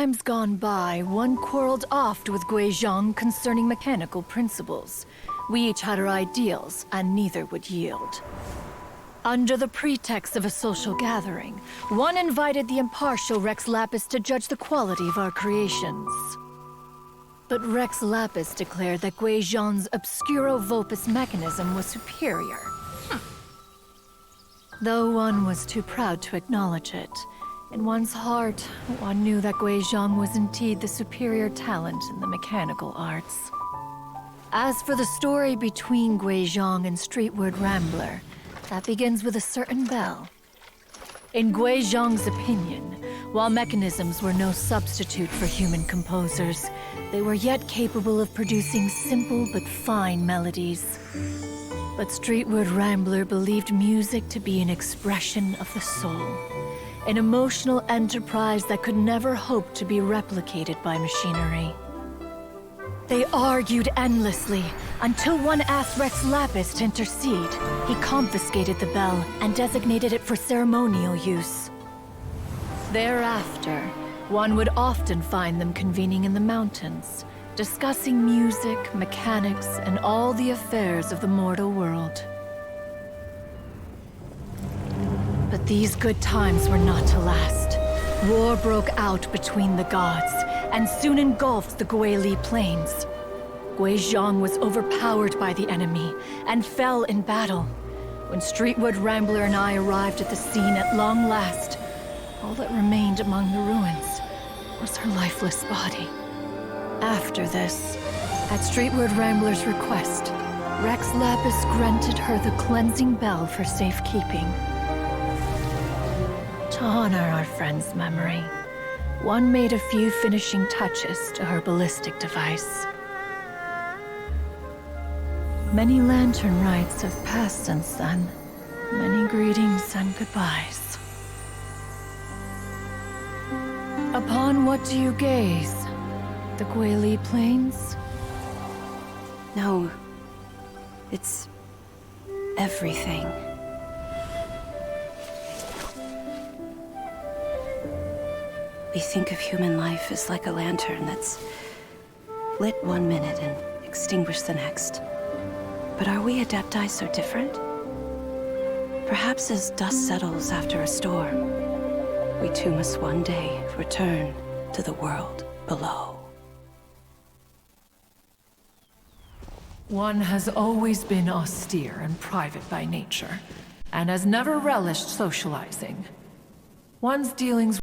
times gone by, one quarreled oft with Guizhong concerning mechanical principles. We each had our ideals, and neither would yield. Under the pretext of a social gathering, one invited the impartial Rex Lapis to judge the quality of our creations. But Rex Lapis declared that Guizhong's obscuro Vulpus mechanism was superior. Though one was too proud to acknowledge it, in one's heart, one knew that Guizhong was indeed the superior talent in the mechanical arts. As for the story between Guizhong and Streetward Rambler, that begins with a certain bell. In Guizhong's opinion, while mechanisms were no substitute for human composers, they were yet capable of producing simple but fine melodies. But Streetward Rambler believed music to be an expression of the soul, an emotional enterprise that could never hope to be replicated by machinery. They argued endlessly, until one asked Rex Lapis to intercede. He confiscated the bell and designated it for ceremonial use. Thereafter, one would often find them convening in the mountains, discussing music, mechanics, and all the affairs of the mortal world. But these good times were not to last. War broke out between the gods, and soon engulfed the Guili Plains. Guizhong was overpowered by the enemy, and fell in battle. When Streetward Rambler and I arrived at the scene at long last, all that remained among the ruins was her lifeless body. After this, at Streetward Rambler's request, Rex Lapis granted her the cleansing bell for safekeeping. To honor our friend's memory, one made a few finishing touches to her ballistic device. Many lantern rites have passed since then. Many greetings and goodbyes. Upon what do you gaze? The Guili Plains? No. It's everything. We think of human life as like a lantern that's lit one minute and extinguished the next. But are we Adepti so different? Perhaps as dust settles after a storm, we too must one day return to the world below. One has always been austere and private by nature, and has never relished socializing. One's dealings